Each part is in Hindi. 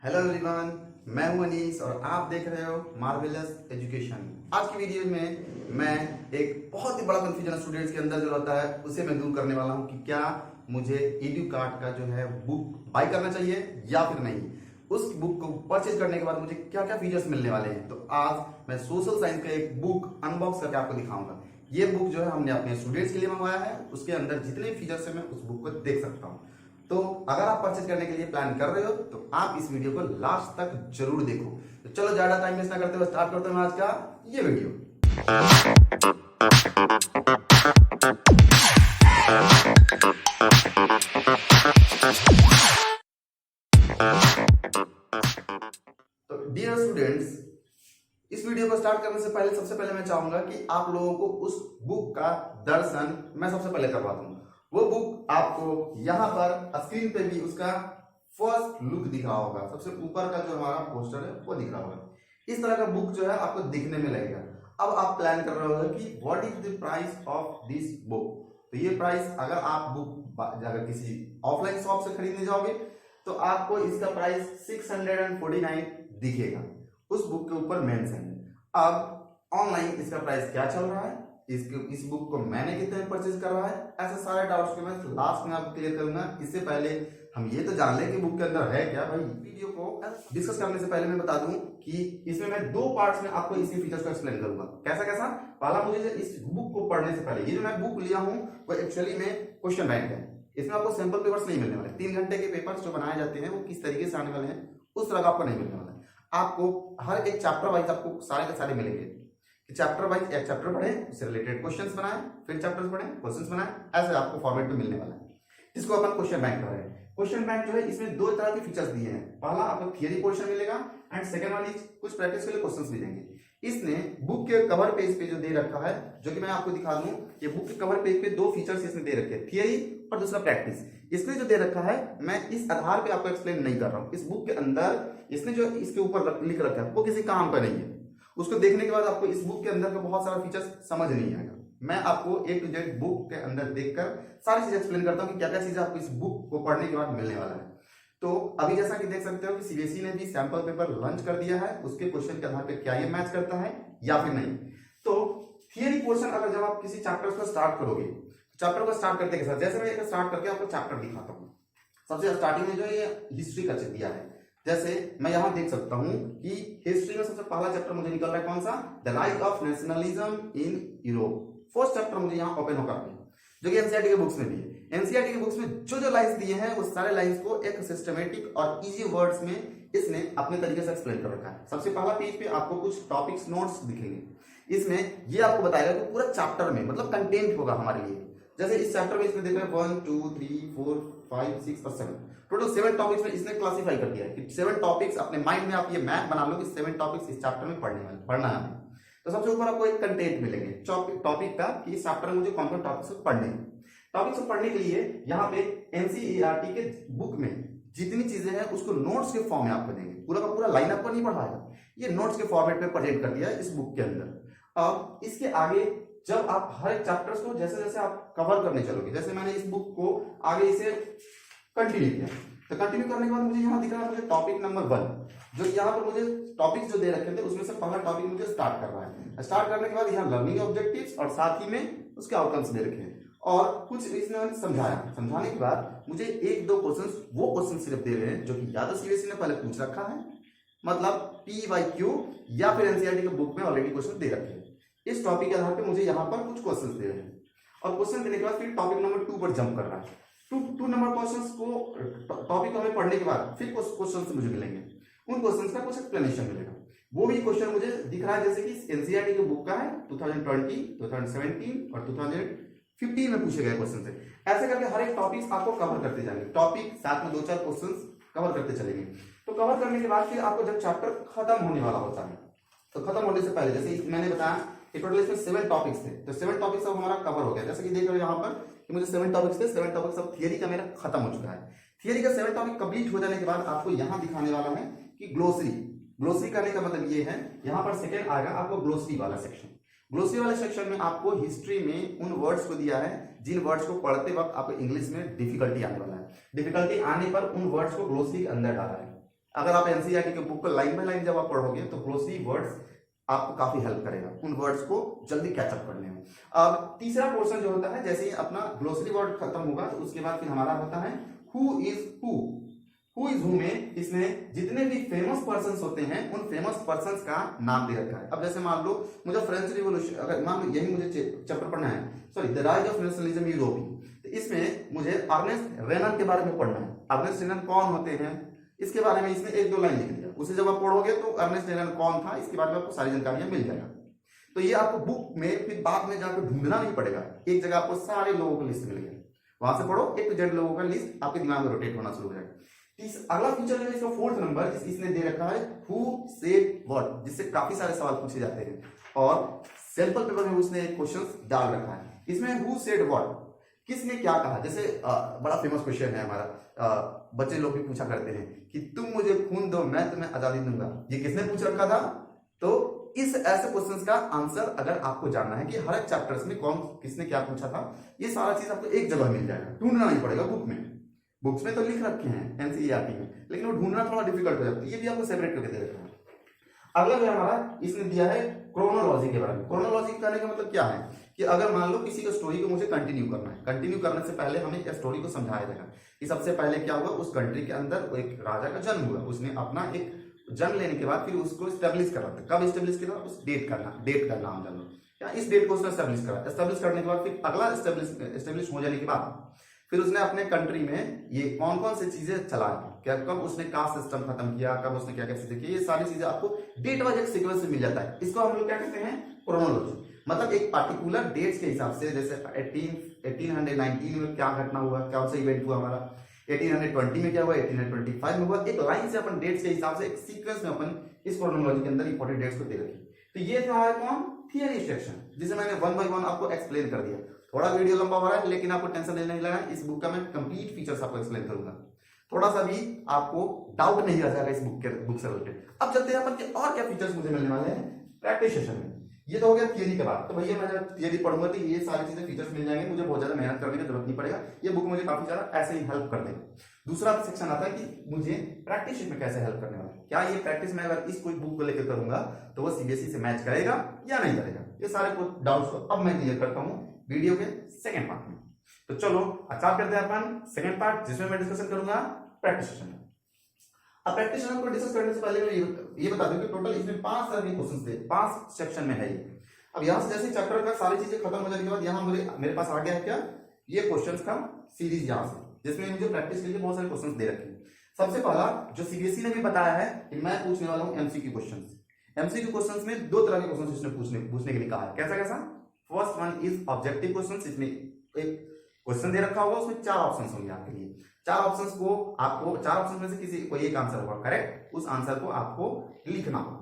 हेलो एवरीवन, मैं हूं अनीस और आप देख रहे हो मार्वेलस एजुकेशन। आज की वीडियो में मैं एक बहुत ही बड़ा कंफ्यूजन स्टूडेंट्स के अंदर जो रहता है उसे मैं दूर करने वाला हूं कि क्या मुझे EDUCAT का जो है बुक बाय करना चाहिए या फिर नहीं। उस बुक को परचेज करने के बाद मुझे क्या क्या फीचर्स मिलने वाले हैं। तो आज मैं सोशल साइंस का एक बुक अनबॉक्स करके आपको दिखाऊंगा। ये बुक जो है हमने अपने स्टूडेंट्स के लिए मंगवाया है, उसके अंदर जितने फीचर्स है मैं उस बुक को देख सकता हूँ। तो अगर आप परचेज करने के लिए प्लान कर रहे हो तो आप इस वीडियो को लास्ट तक जरूर देखो। तो चलो ज्यादा टाइम वेस्ट ना करते हुए स्टार्ट करते हैं आज का ये वीडियो। तो डियर स्टूडेंट्स, इस वीडियो को स्टार्ट करने से पहले सबसे पहले मैं चाहूंगा कि आप लोगों को उस बुक का दर्शन मैं सबसे पहले करवा दूं। वो बुक आपको यहाँ पर स्क्रीन पे भी उसका फर्स्ट लुक दिख रहा होगा। सबसे ऊपर का जो हमारा पोस्टर है वो दिख रहा होगा। इस तरह का बुक जो है आपको दिखने में लगेगा। अब आप प्लान कर रहे हो कि what is the price of this book. तो ये प्राइस अगर आप बुक अगर किसी ऑफलाइन शॉप से खरीदने जाओगे तो आपको इसका प्राइस 649 दिखेगा, उस बुक के ऊपर मेंशन है। अब ऑनलाइन इसका प्राइस क्या चल रहा है, इस बुक को मैंने कितने में परचेज कर रहा है, ऐसे सारे डाउट्स को मैं लास्ट में आपको क्लियर करूंगा। इससे पहले हम ये तो जान लें कि बुक के अंदर है क्या। भाई वीडियो को डिस्कस करने से पहले मैं बता दूं कि इसमें मैं दो पार्ट्स में आपको इसके फीचर्स को एक्सप्लेन करूंगा। कैसा कैसा, पहला मुझे इस बुक को पढ़ने से पहले ये जो मैं बुक लिया हूं वो एक्चुअली में क्वेश्चन बैंक है। इसमें आपको सैंपल पेपर्स नहीं मिलने वाले। 3 घंटे के पेपर्स जो बनाए जाते हैं वो किस तरीके से आने वाले हैं उस तरह का आपको नहीं मिलने वाला है। आपको हर एक चैप्टर वाइज आपको सारे के सारे मिलेंगे। चैप्टर वाइज एक चैप्टर पढ़े, उससे रिलेटेड क्वेश्चंस बनाए, फिर चैप्टर्स पढ़े, क्वेश्चंस बनाए, ऐसे आपको फॉर्मेट में मिलने वाला है। इसको अपन क्वेश्चन बैंक कर रहे हैं। क्वेश्चन बैंक जो है इसमें दो तरह के फीचर्स दिए हैं। पहला आपको थियरी पोर्शन मिलेगा एंड सेकंड वाली कुछ प्रैक्टिस के लिए क्वेश्चंस मिलेंगे। इसने बुक के कवर पेज पे जो दे रखा है, जो कि मैं आपको दिखा दूं, ये बुक के कवर पेज पे दो फीचर्स इसने दे रखे हैं, थियरी और दूसरा प्रैक्टिस। इसने जो दे रखा है मैं इस आधार पे आपको एक्सप्लेन नहीं कर रहा हूं। इस बुक के अंदर इसने जो इसके ऊपर लिख रखा है वो किसी काम का नहीं है। उसको देखने के बाद आपको इस बुक के अंदर का बहुत सारा फीचर्स समझ नहीं आएगा। मैं आपको A to Z बुक के अंदर देखकर सारी चीजें एक्सप्लेन करता हूं कि क्या क्या चीजें आपको इस बुक को पढ़ने के बाद मिलने वाला है। तो अभी जैसा कि देख सकते हो कि CBSE ने भी सैंपल पेपर लॉन्च कर दिया है। उसके क्वेश्चन के आधार पर क्या ये मैच करता है या फिर नहीं। तो थियरी पोर्शन अगर जब आप किसी चैप्टर को स्टार्ट करोगे, चैप्टर को स्टार्ट करते के साथ जैसे मैं एक स्टार्ट करके आपको चैप्टर दिखाता हूँ। सबसे स्टार्टिंग में जो ये हिस्ट्री का दिया है, जैसे मैं यहां देख सकता हूं कि हिस्ट्री में सबसे पहला चैप्टर मुझे निकल रहा है कौन सा, the rise of nationalism in Europe. First chapter मुझे यहां ओपन होकर है, जो कि एनसीईआरटी के बुक्स में भी है। एनसीईआरटी के बुक्स में जो जो लाइंस दिए हैं उस सारे लाइंस को एक सिस्टमेटिक और इजी वर्ड्स में इसने अपने तरीके से एक्सप्लेन कर रखा है। सबसे पहला पेज पे आपको कुछ टॉपिक्स नोट्स दिखेंगे। इसमें ये आपको बताएगा कि पूरा चैप्टर में मतलब कंटेंट होगा हमारे लिए। जैसे इस चैप्टर में इसमें देख रहे हैं 1 2 3 4 5 6 और 7, टोटल 7 टॉपिक्स में इसने क्लासिफाई कर दिया है कि 7 टॉपिक्स अपने माइंड में आप ये मैप बना लो कि 7 टॉपिक्स इस चैप्टर में पढ़ना है। तो सबसे ऊपर आपको एक कंटेंट मिलेंगे टॉपिक का कि इस चैप्टर में मुझे कौन कौन टॉपिक्स पढ़ने हैं। टॉपिक्स को पढ़ने के लिए यहाँ पे एनसीईआरटी के बुक में जितनी चीजें हैं उसको नोट्स के फॉर्म में आपको देंगे। पूरा का पूरा लाइन आपको नहीं पढ़ाएगा, ये नोट्स के फॉर्मेट में प्रेजेंट कर दिया है इस बुक के अंदर। अब इसके आगे जब आप हर एक चैप्टर्स को जैसे जैसे आप कवर करने चलोगे, जैसे मैंने इस बुक को आगे इसे कंटिन्यू किया, तो कंटिन्यू करने के बाद मुझे यहाँ दिख रहा है मुझे टॉपिक नंबर 1, जो यहाँ पर मुझे टॉपिक्स जो दे रखे थे उसमें से पहला टॉपिक मुझे स्टार्ट कर रहा है। स्टार्ट करने के बाद यहाँ लर्निंग ऑब्जेक्टिव्स और साथ ही में उसके आउटकम्स दे रखे हैं और कुछ इसने समझाया। समझाने के बाद मुझे एक दो क्वेश्चन सिर्फ दे रहे हैं जो कि या तो CBSE ने पहले पूछ रखा है, मतलब PYQ, या फिर एनसीईआरटी के बुक में ऑलरेडी क्वेश्चन दे रखे हैं। इस टॉपिक के आधार पे मुझे यहाँ पर कुछ क्वेश्चंस दे रहे हैं और क्वेश्चन देने के बाद फिर टॉपिक नंबर 2 पर जंप कर रहा है। 2 नंबर क्वेश्चंस को टॉपिक हमें पढ़ने के बाद फिर क्वेश्चंस मुझे मिलेंगे, उन क्वेश्चंस का कुछ एक्सप्लेनेशन मिलेगा। वो भी क्वेश्चन मुझे दिख रहा है जैसे कि एनसीईआरटी के बुक का है 2020, 2017 और 2015 में पूछे गए क्वेश्चन थे। ऐसे करके हर एक टॉपिक आपको कवर करते जाएंगे, टॉपिक साथ में 2-4 क्वेश्चन कवर करते चलेंगे। तो कवर करने के बाद फिर आपको जब चैप्टर खत्म होने वाला होता है तो खत्म होने से पहले जैसे मैंने बताया टोटल इसमें 7 टॉपिक्स थे, तो 7 टॉपिक्स अब हमारा कवर हो गया। जैसे कि देख रहे हो यहाँ पर कि मुझे 7 टॉपिक्स थे, 7 टॉपिक्स अब थियरी का मेरा खत्म हो चुका है। थियरी का 7 टॉपिक कंप्लीट हो जाने के बाद आपको यहाँ दिखाने वाला है कि ग्लोसरी करने का मतलब ये है, यहाँ पर सेकेंड आएगा आपको ग्लोसरी वाला सेक्शन। ग्लोसरी वाले सेक्शन में आपको हिस्ट्री में उन वर्ड्स को दिया है जिन वर्ड्स को पढ़ते वक्त आपको इंग्लिश में डिफिकल्टी आने वाला है। डिफिकल्टी आने पर उन वर्ड्स को ग्लोसरी के अंदर डाला है। अगर आप एनसीईआरटी की बुक को लाइन बाय लाइन जब आप पढ़ोगे तो ग्लोसरी वर्ड्स आपको काफी हेल्प करेगा उन वर्ड्स को जल्दी कैचअप करने में। अब तीसरा पोर्शन जो होता है, जैसे ही अपना ग्लोसरी वर्ड खत्म होगा तो उसके बाद फिर हमारा होता है who is who. Who is who में इसने जितने भी फेमस पर्सन्स होते हैं उन फेमस पर्सन्स का नाम दे रखा है। अब जैसे मान लो मुझे फ्रेंच रिवॉल्यूशन, अगर मान लो यही मुझे चैप्टर पढ़ना है, sorry the rise of nationalism Europe, तो इसमें मुझे अर्नेस्ट रेनन के बारे में पढ़ना है। अर्नेस्ट रेनन कौन होते हैं इसके बारे में इसने एक दो लाइन लिख दिया, उसे जब आप पढ़ोगे तो अर्नेस्ट रेनन कौन था इसके बारे में आपको सारी जानकारियां मिल जाएगा। तो ये आपको बुक में फिर बाद में जाकर ढूंढना नहीं पड़ेगा, एक जगह आपको सारे लोगों का लिस्ट मिल गया, वहां से पढ़ो एक जेड लोगों का लिस्ट आपके दिमाग में रोटेट होना शुरू हो जाएगा। अगला फीचर जो है इसका फोर्थ नंबर इसने दे रखा है हु सेड व्हाट, जिससे काफी सारे सवाल पूछे जाते हैं और सैंपल पेपर में उसने एक क्वेश्चन डाल रखा है। इसमें हु सेड व्हाट, किसने क्या कहा। जैसे बड़ा फेमस क्वेश्चन है हमारा, बच्चे लोग भी पूछा करते हैं कि तुम मुझे खून दो मैं तुम्हें आजादी दूंगा, ये किसने पूछ रखा था। तो इस ऐसे क्वेश्चंस का आंसर अगर आपको जानना है कि हर एक चैप्टर्स में कौन किसने क्या पूछा था, ये सारा चीज आपको एक जगह मिल जाएगा, ढूंढना नहीं पड़ेगा बुक में। बुक्स में तो लिख रखे हैं एनसीईआरटी में, लेकिन वो ढूंढना थोड़ा डिफिकल्ट हो जाता है, ये भी आपको सेपरेट करके दे रखा है। अगला जो हमारा इसने दिया है क्रोनोलॉजी के बारे में। क्रोनोलॉजी करने का मतलब क्या है कि अगर मान लो किसी स्टोरी को मुझे कंटिन्यू करना है, कंटिन्यू करने से पहले हमें इस स्टोरी को समझाया जाएगा कि सबसे पहले क्या हुआ, उस कंट्री के अंदर एक राजा का जन्म हुआ, उसने अपना एक जन्म लेने के बाद फिर उसको स्टेब्लिश करा था। कब स्टेब्लिश किया, उस डेट का नाम जानो, या इस डेट को उसने स्टेब्लिश करा। स्टेब्लिश करने के बाद फिर अगला स्टेब्लिश हो जाने के बाद फिर उसने अपने कंट्री में ये कौन कौन सी चीजें चलाई, क्या कब उसने कास्ट सिस्टम खत्म किया, कब उसने क्या क्या चीजें की, ये सारी चीजें आपको डेट वाइज एक सीक्वेंस में मिल जाता है। इसको हम लोग क्या कहते हैं, क्रोनोलॉजी। मतलब एक पार्टिकुलर डेट्स के हिसाब से, जैसे 1819 में क्या घटना हुआ, क्या सा इवेंट हुआ हमारा, 1820 में क्या हुआ, 1825 में हुआ, एक लाइन से अपन डेट्स के हिसाब से एक सीक्वेंस में अपन इस क्रोनोलॉजी के अंदर इंपॉर्टेंट डेट्स को दे रखी। तो ये था कौन, थियरी सेक्शन, जिसे मैंने वन बाय वन आपको एक्सप्लेन कर दिया। थोड़ा वीडियो लंबा हो रहा है लेकिन आपको टेंशन नहीं लेना है, इस बुक का मैं कंप्लीट फीचर्स आपको एक्सप्लेन करूंगा, थोड़ा सा भी आपको डाउट नहीं रह जाएगा इस बुक से रिलेटेड। अब चलते हैं अपन के और क्या फीचर्स मुझे मिलने वाले हैं प्रैक्टिस सेशन में। ये तो हो गया थियरी के बाद, तो भैया मैं जब थियरी पढ़ूंगा तो ये सारी चीजें फीचर्स मिल जाएंगे, मुझे बहुत ज्यादा मेहनत करने की जरूरत नहीं पड़ेगा, ये बुक मुझे काफी ज्यादा ऐसे ही हेल्प कर देगा। दूसरा सेक्शन आता है कि मुझे प्रैक्टिस में कैसे हेल्प करने वाला है, क्या ये प्रैक्टिस में अगर इस कोई बुक को लेकर करूंगा तो वो सीबीएसई से मैच करेगा या नहीं करेगा, ये सारे डाउट्स को अब मैं क्लियर करता हूँ वीडियो के सेकंड पार्ट में। तो चलो स्टार्ट करते हैं अपन सेकंड पार्ट, जिसमें मैं डिस्कशन करूंगा प्रैक्टिस सेशन। अब प्रैक्टिस सेशन को डिस्कस करने से पहले मैं ये बता दूं कि टोटल इसमें 5 तरह के क्वेश्चंस थे, 5 सेक्शन में है ये। अब यहां से जैसे चैप्टर का सारी चीजें खत्म हो जाने के बाद यहाँ मेरे पास आ गया है क्या, ये क्वेश्चंस का सीरीज यहाँ से, जिसमें मुझे प्रैक्टिस के लिए बहुत सारे क्वेश्चंस दे रखे हैं। सबसे पहला जो सीबीएसई ने भी बताया है कि मैं पूछने वाला हूँ एमसीक्यू क्वेश्चंस। एमसीक्यू क्वेश्चंस में 2 तरह के क्वेश्चंस इसने पूछने के लिए कहा है। कैसा कैसा, first one is objective questions, इसमें एक क्वेश्चन दे रखा होगा, उसमें 4 ऑप्शंस होंगे आपके लिए। 4 ऑप्शंस को आपको 4 ऑप्शन में से किसी कोई एक आंसर होगा करेक्ट, उस आंसर को आपको लिखना होगा।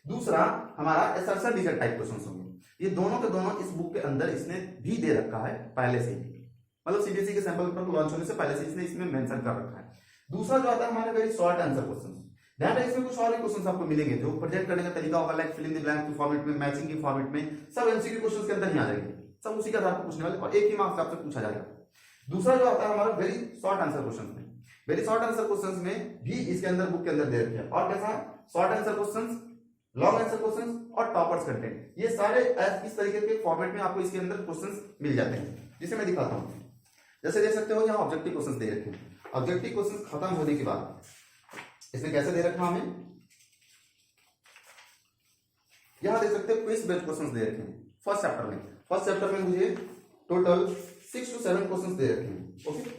दूसरा हमारा असर्शन डिजिट टाइप क्वेश्चंस होंगे, ये दोनों के दोनों इस बुक के अंदर इसने भी दे रखा है पहले से ही, मतलब सीबीएसई के सैंपल पेपर को लॉन्च होने से पहले से इसने इसमें मेंशन कर रखा है। दूसरा जो आता है हमारे वेरी शॉर्ट आंसर क्वेश्चंस, ध्यान रखिए इसमें कुछ और भी क्वेश्चंस आपको मिलेंगे जो प्रेजेंट करने का तरीका होगा, like fill in the blank के फॉर्मेट में, मैचिंग के फॉर्मेट में, सब एमसीक्यू क्वेश्चंस के अंदर ही आ जाएंगे, सब उसी के आधार पर पूछने वाले और एक ही मार्क्स आपसे पूछा जाएगा। दूसरा जो आता है हमारा वेरी शॉर्ट आंसर क्वेश्चंस में, वेरी शॉर्ट आंसर क्वेश्चंस में भी इसके अंदर बुक के अंदर दे रखे हैं। और कैसा, short answer questions, long answer questions और टॉपर्स कंटेंट, ये सारे इस तरीके के फॉर्मेट में आपको इसके अंदर क्वेश्चंस मिल जाते हैं, जिसे मैं दिखाता हूं। जैसे देख सकते हो यहाँ ऑब्जेक्टिव क्वेश्चंस दे रखे हैं। ऑब्जेक्टिव क्वेश्चंस खत्म होने के बाद इसमें कैसे दे रखा हमें, यहां देख सकते हो क्विज बेस्ड क्वेश्चंस दे रखे हैं। फर्स्ट चैप्टर में मुझे टोटल 6 to 7 क्वेश्चंस दे रखे हैं, ओके।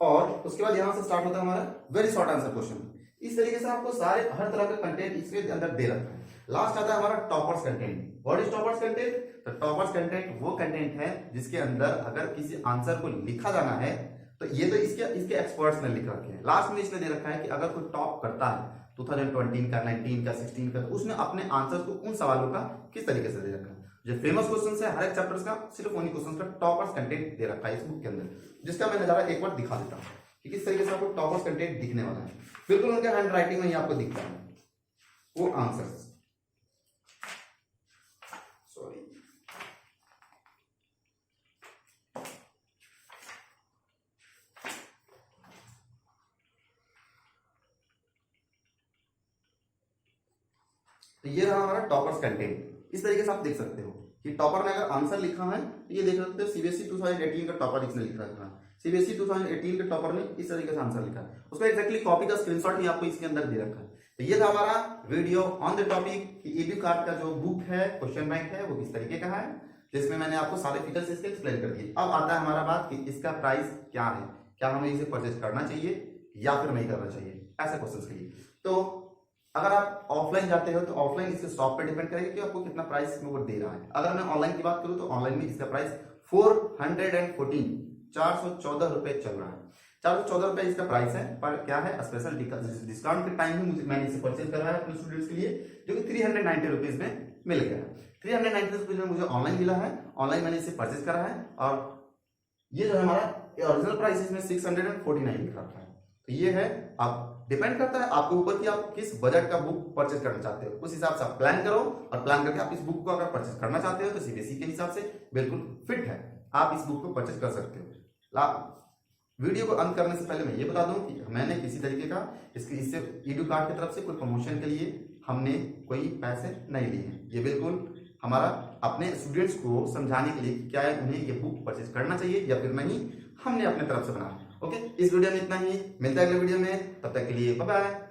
और उसके बाद यहां से स्टार्ट होता है हमारा वेरी शॉर्ट आंसर क्वेश्चन। इस तरीके से आपको सारे हर तरह का कंटेंट इसके अंदर दे रखा है। लास्ट आता है हमारा toppers content. What is toppers content, तो टॉपर्स कंटेंट वो कंटेंट है जिसके अंदर अगर किसी आंसर को लिखा जाना है तो ये तो इसके एक्सपर्ट्स ने लिख रखे हैं। लास्ट में इसने दे रखा है कि अगर कोई टॉप करता है 2020 का, 19 का, 16 का, तो उसने अपने आंसर को उन सवालों का किस तरीके से दे रखा है। जो फेमस क्वेश्चन है हर एक चैप्टर्स का, सिर्फ उन्हीं क्वेश्चन का टॉपर्स कंटेंट दे रखा है इस बुक के अंदर, जिसका मैं नजारा एक बार दिखा देता हूँ कि किस तरीके से आपको टॉपर्स कंटेंट दिखने वाला है। बिल्कुल उनके हैंड राइटिंग में ही आपको दिखता है वो आंसर्स। सॉरी, तो ये रहा हमारा टॉपर्स कंटेंट। इस तरीके से आप देख सकते हो कि टॉपर ने अगर आंसर लिखा है तो ये देख सकते हो सीबीएसई 2018 का टॉपर इसने लिख रखा है। सीबीएसई 2018 के टॉपर ने इस तरीके से आंसर लिखा है, उसका एक्जैक्टली कॉपी का स्क्रीनशॉट ही आपको इसके अंदर दे रखा है। तो ये था हमारा वीडियो ऑन द टॉपिक कि ईडू कार्ड का जो बुक है, क्वेश्चन बैंक है, वो किस तरीके का है, जिसमें मैंने आपको सारे फीचर्स इसके एक्सप्लेन कर दिए। अब आता है हमारा बात कि इसका प्राइस क्या है, क्या हमें इसे परचेज करना चाहिए या फिर नहीं करना चाहिए, ऐसे क्वेश्चन के लिए। तो अगर आप ऑफलाइन जाते हो तो ऑफलाइन इसके शॉप पे डिपेंड करेगा कि आपको कितना प्राइस में वो दे रहा है। अगर मैं ऑनलाइन की बात करूं तो ऑनलाइन में इसका प्राइस 414 रुपए चल रहा है। 414 रुपए इसका प्राइस है, पर क्या है स्पेशल डिस्काउंट के टाइम में मैंने इसे परचेज करा है अपने स्टूडेंट्स के लिए, जो कि 390 रुपीज में मिल गया। 390 रुपीज में मुझे ऑनलाइन मिला है, ऑनलाइन मैंने इसे परचेज करा है। और ये जो है हमारा ओरिजिनल प्राइस इसमें 649 लिख रखा है। तो ये है, आप डिपेंड करता है आपके ऊपर कि आप किस बजट का बुक परचेज करना चाहते हो, उस हिसाब से आप प्लान करो और प्लान करके आप इस बुक को अगर परचेज करना चाहते हो तो सीबीएसई के हिसाब से बिल्कुल फिट है, आप इस बुक को परचेज कर सकते हो। वीडियो को अंत करने से पहले मैं ये बता दूं कि मैंने किसी तरीके का इससे ईडू कार्ड की तरफ से कोई प्रमोशन के लिए हमने कोई पैसे नहीं लिए हैं। ये बिल्कुल हमारा अपने स्टूडेंट्स को समझाने के लिए क्या है उन्हें ये बुक परचेज करना चाहिए या फिर नहीं, हमने अपने तरफ से बनाया। ओके, इस वीडियो में इतना ही, मिलता है अगले वीडियो में, तब तक के लिए बाय बाय।